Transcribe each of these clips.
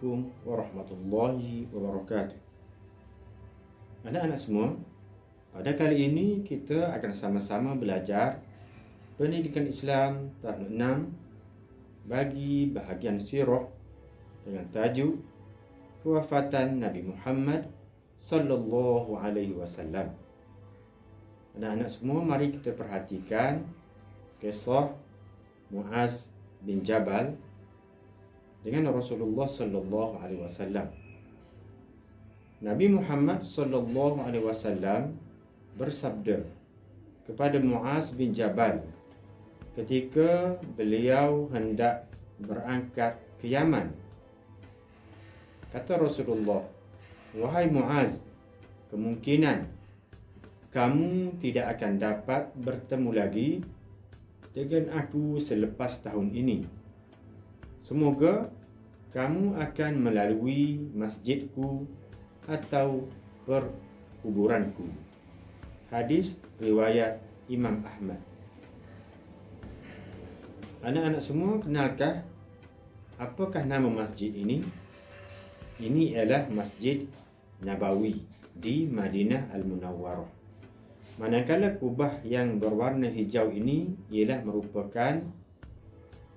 Assalamualaikum warahmatullahi wabarakatuh. Anak-anak semua, pada kali ini kita akan sama-sama belajar Pendidikan Islam tahun 6 bagi bahagian sirah dengan tajuk Kewafatan Nabi Muhammad sallallahu alaihi wasallam. Anak-anak semua, mari kita perhatikan kisah Muaz bin Jabal dengan Rasulullah sallallahu alaihi wasallam. Nabi Muhammad sallallahu alaihi wasallam bersabda kepada Muaz bin Jabal ketika beliau hendak berangkat ke Yaman. Kata Rasulullah, "Wahai Muaz, kemungkinan kamu tidak akan dapat bertemu lagi dengan aku selepas tahun ini. Semoga kamu akan melalui masjidku atau perkuburanku." Hadis riwayat Imam Ahmad. Anak-anak semua, kenalkah apakah nama masjid ini? Ini ialah Masjid Nabawi di Madinah Al-Munawwarah. Manakala kubah yang berwarna hijau ini ialah merupakan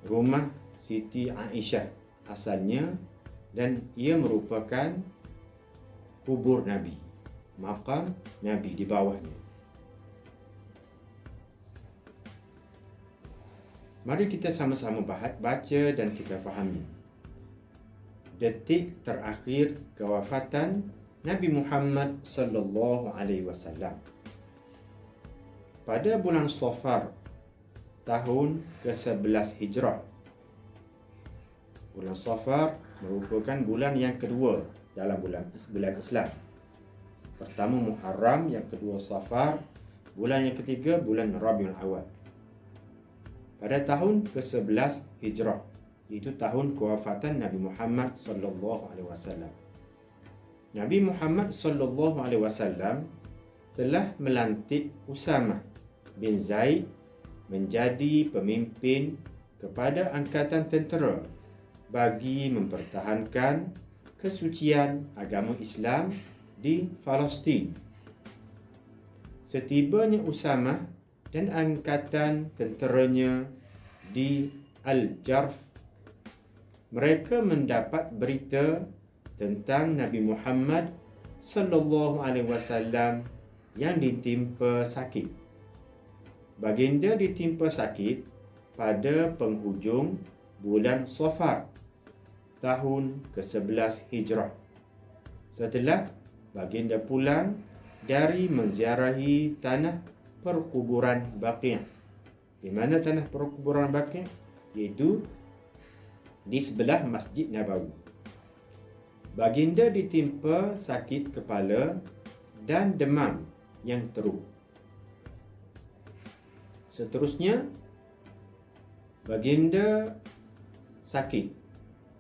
rumah Siti Aisyah asalnya, dan ia merupakan kubur Nabi, makam Nabi di bawahnya. Mari kita sama-sama baca dan kita fahami detik terakhir kewafatan Nabi Muhammad sallallahu alaihi wasallam. Pada bulan Safar tahun ke-11 Hijrah. Bulan Safar merupakan bulan yang kedua dalam bulan Islam. Pertama Muharram, yang kedua Safar, bulan yang ketiga bulan Rabiul Awal. Pada tahun ke-11 Hijrah, iaitu tahun kewafatan Nabi Muhammad sallallahu alaihi wasallam. Nabi Muhammad sallallahu alaihi wasallam telah melantik Usamah bin Zaid menjadi pemimpin kepada angkatan tentera bagi mempertahankan kesucian agama Islam di Palestin. Setibanya Usamah dan angkatan tenteranya di Al-Jarf, mereka mendapat berita tentang Nabi Muhammad sallallahu alaihi wasallam yang ditimpa sakit. Baginda ditimpa sakit pada penghujung bulan Safar tahun ke-11 Hijrah. Setelah baginda pulang dari menziarahi tanah perkuburan Baqi'. Di mana tanah perkuburan Baqi'? Iaitu di sebelah Masjid Nabawi. Baginda ditimpa sakit kepala dan demam yang teruk. Seterusnya, baginda sakit.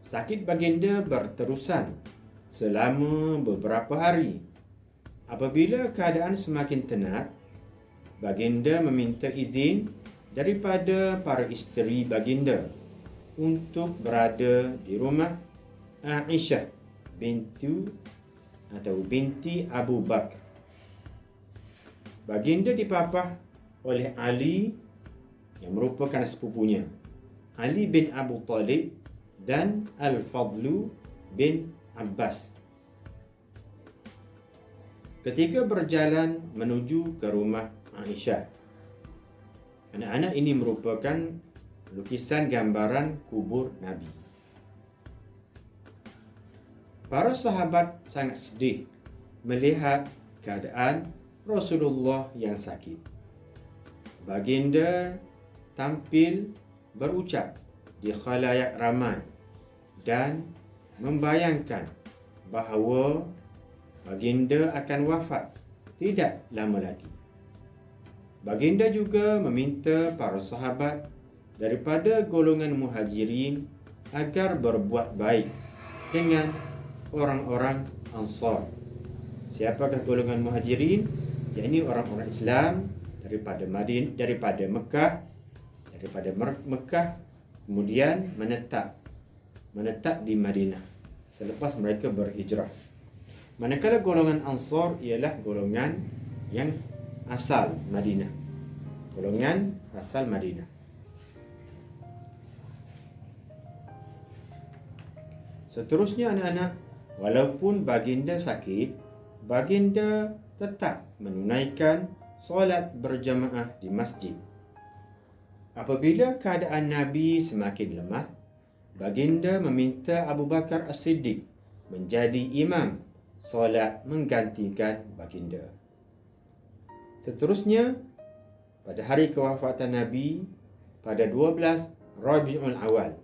Sakit baginda berterusan selama beberapa hari. Apabila keadaan semakin tenat, baginda meminta izin daripada para isteri baginda untuk berada di rumah Aisyah binti Abu Bakar. Baginda dipapah oleh Ali yang merupakan sepupunya, Ali bin Abu Talib dan Al-Fadlu bin Abbas. Ketika berjalan menuju ke rumah Aisyah, anak-anak ini merupakan lukisan gambaran kubur Nabi. Para sahabat sangat sedih melihat keadaan Rasulullah yang sakit. Baginda tampil berucap di khalayak ramai dan membayangkan bahawa baginda akan wafat tidak lama lagi. Baginda juga meminta para sahabat daripada golongan muhajirin agar berbuat baik dengan orang-orang Ansar. Siapakah golongan muhajirin? Yakni orang-orang Islam daripada Mekah, kemudian menetap di Madinah. selepas mereka berhijrah. Manakala golongan Ansar ialah golongan yang asal Madinah. Golongan asal Madinah. Seterusnya anak-anak, walaupun baginda sakit, baginda tetap menunaikan solat berjamaah di masjid. Apabila keadaan Nabi semakin lemah, baginda meminta Abu Bakar As-Siddiq menjadi imam solat menggantikan baginda. Seterusnya, pada hari kewafatan Nabi pada 12 Rabiul Awal,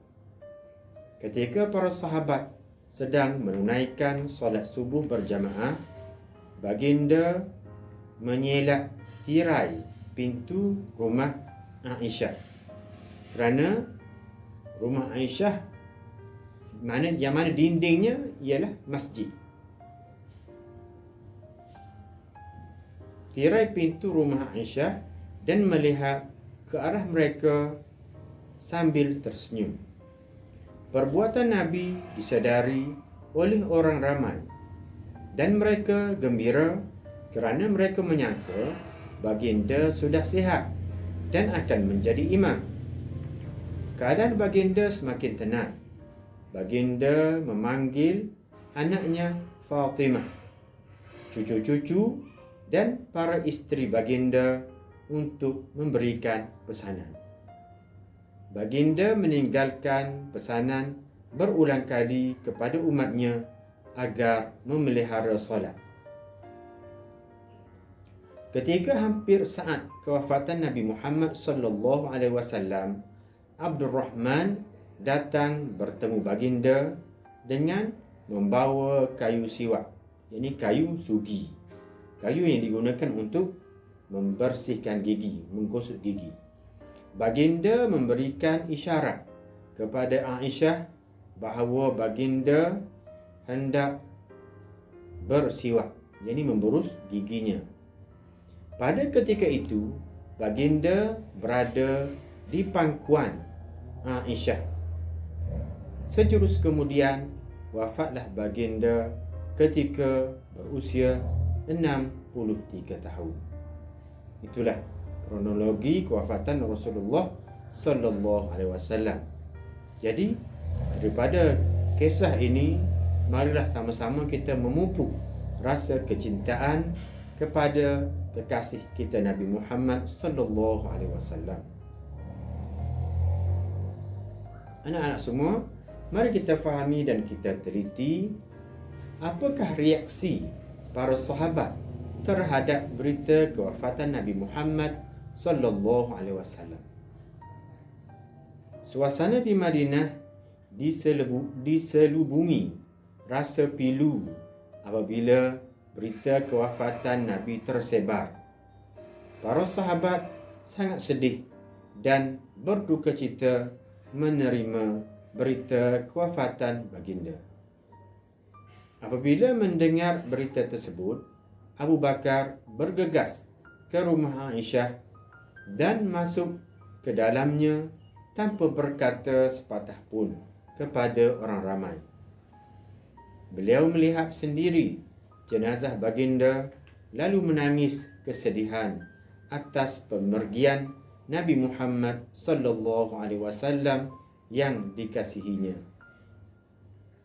ketika para sahabat sedang menunaikan solat subuh berjamaah, baginda menyelak tirai pintu rumah Aisyah. Kerana rumah Aisyah yang mana dindingnya ialah masjid. Tirai pintu rumah Aisyah dan melihat ke arah mereka sambil tersenyum. Perbuatan Nabi disadari oleh orang ramai dan mereka gembira kerana mereka menyangka baginda sudah sihat dan akan menjadi imam. Keadaan baginda semakin tenang. Baginda memanggil anaknya Fatimah, cucu-cucu dan para isteri baginda untuk memberikan pesanan. Baginda meninggalkan pesanan berulang kali kepada umatnya agar memelihara solat. Ketika hampir saat kewafatan Nabi Muhammad sallallahu alaihi wasallam, Abdul Rahman datang bertemu baginda dengan membawa kayu siwak, yakni kayu sugi. Kayu yang digunakan untuk membersihkan gigi, menggosok gigi. Baginda memberikan isyarat kepada Aisyah bahawa baginda hendak bersiwak, yakni memberus giginya. Pada ketika itu, baginda berada di pangkuan Aisyah. Sejurus kemudian, wafatlah baginda ketika berusia 63 tahun. Itulah kronologi kewafatan Rasulullah sallallahu alaihi wasallam. Jadi, daripada kisah ini, marilah sama-sama kita memupuk rasa kecintaan kepada kekasih kita Nabi Muhammad sallallahu alaihi wasallam. Anak-anak semua, mari kita fahami dan kita teliti apakah reaksi para sahabat terhadap berita kewafatan Nabi Muhammad sallallahu alaihi wasallam. Suasana di Madinah diselubungi rasa pilu apabila berita kewafatan Nabi tersebar. Para sahabat sangat sedih dan berduka cita menerima berita kewafatan baginda. Apabila mendengar berita tersebut, Abu Bakar bergegas ke rumah Aisyah dan masuk ke dalamnya tanpa berkata sepatah pun kepada orang ramai. Beliau melihat sendiri jenazah baginda lalu menangis kesedihan atas pemergian Nabi Muhammad sallallahu alaihi wasallam yang dikasihinya.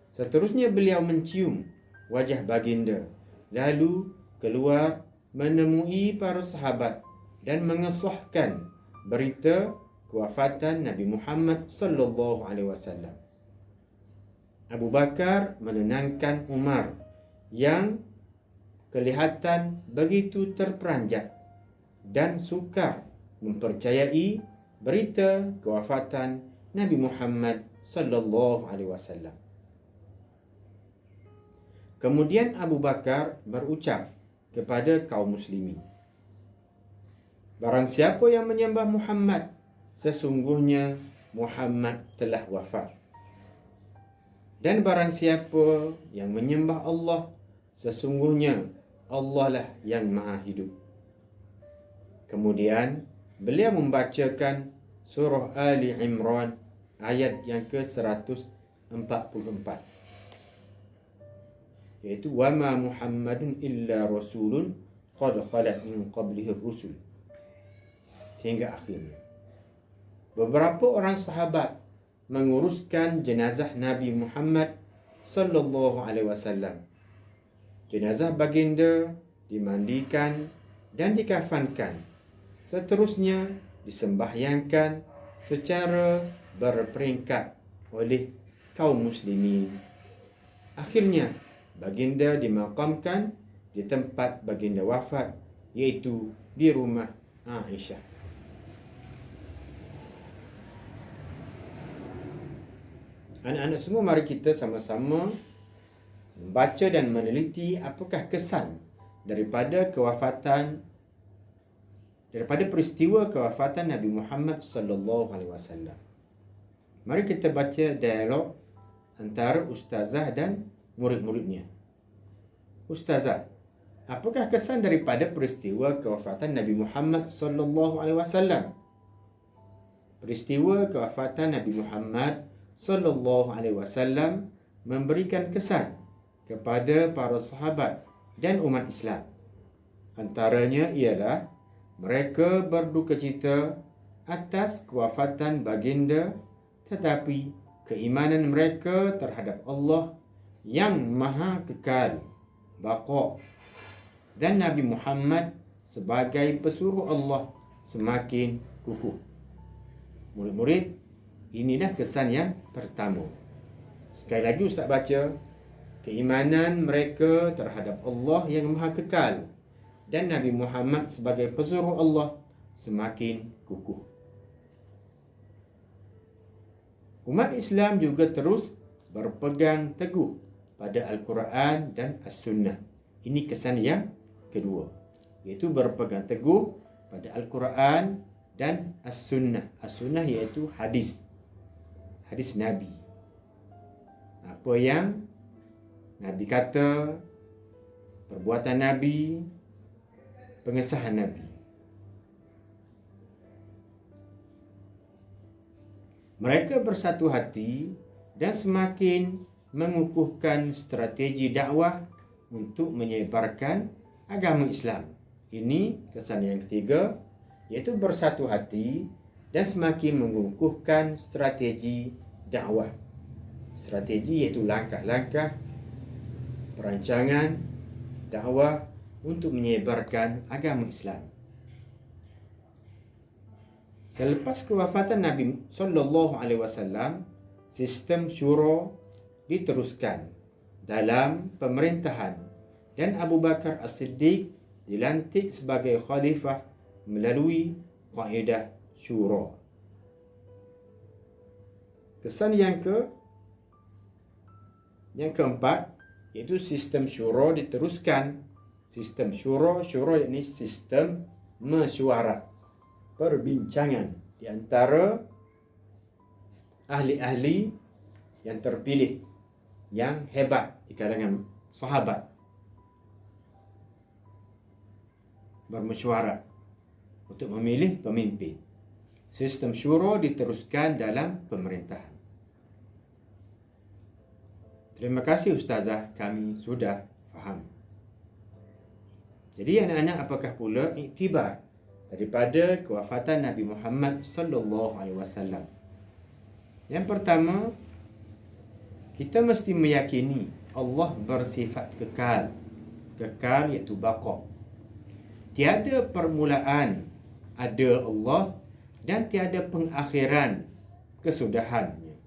Seterusnya beliau mencium wajah baginda lalu keluar menemui para sahabat dan mengesahkan berita kewafatan Nabi Muhammad sallallahu alaihi wasallam. Abu Bakar menenangkan Umar yang kelihatan begitu terperanjat dan sukar mempercayai berita kewafatan Nabi Muhammad sallallahu alaihi wasallam. Kemudian Abu Bakar berucap kepada kaum muslimin, barang siapa yang menyembah Muhammad, sesungguhnya Muhammad telah wafat. Dan barang siapa yang menyembah Allah, sesungguhnya Allah lah yang maha hidup. Kemudian beliau membacakan surah Ali Imran ayat yang ke-144. iaitu wama Muhammadun illa rasulun qad khalat min qablihi rusul, sehingga akhirnya. Beberapa orang sahabat menguruskan jenazah Nabi Muhammad sallallahu alaihi wasallam. Jenazah baginda dimandikan dan dikafankan. Seterusnya disembahyangkan secara berperingkat oleh kaum muslimin. Akhirnya baginda dimakamkan di tempat baginda wafat, iaitu di rumah Aisyah. Anak-anak semua, mari kita sama-sama membaca dan meneliti apakah kesan daripada peristiwa kewafatan Nabi Muhammad sallallahu alaihi wasallam. Mari kita baca dialog antara ustazah dan murid-muridnya. Ustazah, apakah kesan daripada peristiwa kewafatan Nabi Muhammad sallallahu alaihi wasallam? Peristiwa kewafatan Nabi Muhammad sallallahu alaihi wasallam memberikan kesan kepada para sahabat dan umat Islam. Antaranya ialah mereka berdukacita atas kewafatan baginda, tetapi keimanan mereka terhadap Allah yang maha kekal, baqa, dan Nabi Muhammad sebagai pesuruh Allah semakin kukuh. Murid-murid, inilah kesan yang pertama. Sekali lagi Ustaz baca. Keimanan mereka terhadap Allah yang maha kekal dan Nabi Muhammad sebagai pesuruh Allah semakin kukuh. Umat Islam juga terus berpegang teguh pada Al-Quran dan As-Sunnah. Ini kesan yang kedua, iaitu berpegang teguh pada Al-Quran dan As-Sunnah. As-Sunnah iaitu hadis Nabi. Apa yang Nabi kata, perbuatan Nabi, pengesahan Nabi. Mereka bersatu hati dan semakin mengukuhkan strategi dakwah untuk menyebarkan agama Islam. Ini kesan yang ketiga, iaitu bersatu hati dan semakin mengukuhkan strategi dakwah. Strategi iaitu langkah-langkah perancangan dakwah untuk menyebarkan agama Islam. Selepas kewafatan Nabi sallallahu alaihi wasallam, sistem syura diteruskan dalam pemerintahan dan Abu Bakar As-Siddiq dilantik sebagai khalifah melalui kaedah syura. Kesan yang keempat, iaitu sistem syura diteruskan. Sistem syura yakni sistem mesyuarat, perbincangan di antara ahli-ahli yang terpilih, yang hebat di kalangan sahabat, bermesyuarat untuk memilih pemimpin. Sistem syura diteruskan dalam pemerintahan. Terima kasih Ustazah, kami sudah faham. Jadi anak-anak, apakah pula iktibar daripada kewafatan Nabi Muhammad sallallahu alaihi wasallam? Yang pertama, kita mesti meyakini Allah bersifat kekal. Kekal iaitu baqa. Tiada permulaan ada Allah dan tiada pengakhiran kesudahannya.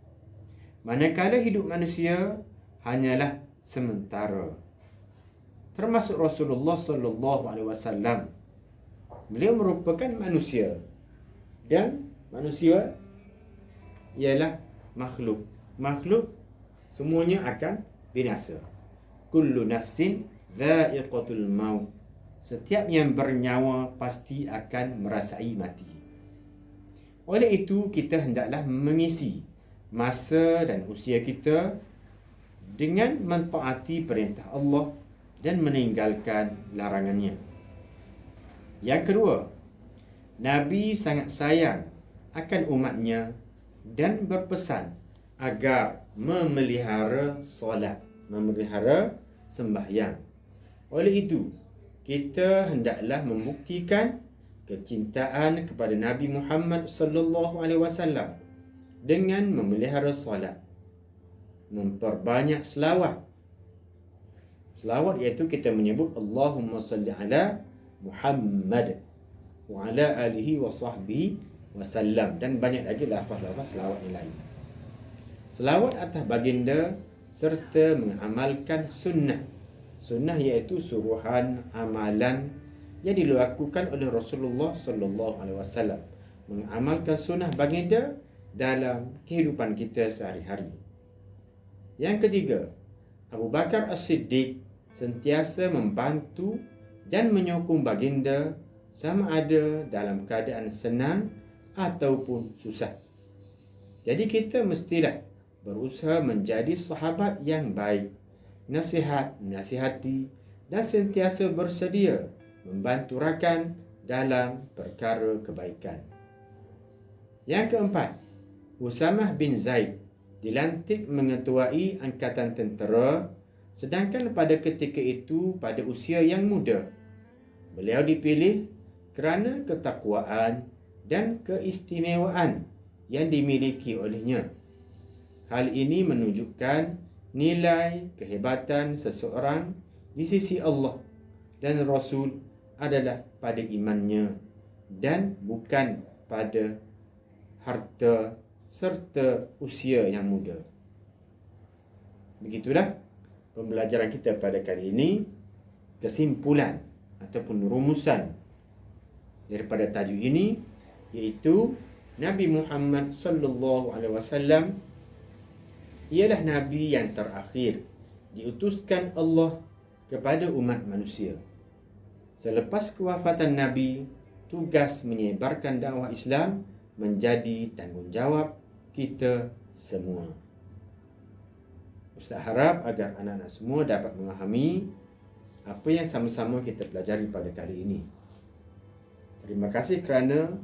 Manakala hidup manusia hanyalah sementara. Termasuk Rasulullah sallallahu alaihi wasallam. Beliau merupakan manusia dan manusia ialah makhluk. Makhluk semuanya akan binasa. Kullu nafsin dha'iqatul maut. Setiap yang bernyawa pasti akan merasai mati. Oleh itu, kita hendaklah mengisi masa dan usia kita dengan mentaati perintah Allah dan meninggalkan larangannya. Yang kedua, Nabi sangat sayang akan umatnya dan berpesan agar memelihara solat, memelihara sembahyang. Oleh itu, kita hendaklah membuktikan kecintaan kepada Nabi Muhammad sallallahu alaihi wasallam dengan memelihara solat, memperbanyak selawat. Selawat iaitu kita menyebut Allahumma salli ala Muhammad wa ala alihi wa sahbihi wasallam, dan banyak lagi lafaz-lafaz selawat yang lain. Selawat atas baginda serta mengamalkan sunnah. Sunnah iaitu suruhan amalan yang dilakukan oleh Rasulullah sallallahu alaihi wasallam. Mengamalkan sunnah baginda dalam kehidupan kita sehari-hari. Yang ketiga, Abu Bakar As-Siddiq sentiasa membantu dan menyokong baginda sama ada dalam keadaan senang ataupun susah. Jadi kita mestilah berusaha menjadi sahabat yang baik, nasihati dan sentiasa bersedia membantu rakan dalam perkara kebaikan. Yang keempat, Usamah bin Zaid dilantik mengetuai angkatan tentera, sedangkan pada ketika itu pada usia yang muda. Beliau dipilih kerana ketakwaan dan keistimewaan yang dimiliki olehnya. Hal ini menunjukkan nilai kehebatan seseorang di sisi Allah dan Rasul adalah pada imannya dan bukan pada harta serta usia yang muda. Begitulah pembelajaran kita pada kali ini. Kesimpulan ataupun rumusan daripada tajuk ini iaitu Nabi Muhammad sallallahu alaihi wasallam ialah nabi yang terakhir diutuskan Allah kepada umat manusia. Selepas kewafatan Nabi, tugas menyebarkan dakwah Islam menjadi tanggungjawab kita semua. Ustaz harap agar anak-anak semua dapat memahami apa yang sama-sama kita pelajari pada kali ini. Terima kasih kerana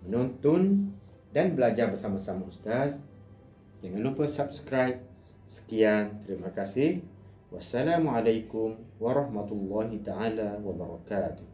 menonton dan belajar bersama-sama Ustaz. Jangan lupa subscribe. Sekian, terima kasih. Wassalamualaikum warahmatullahi taala wabarakatuh.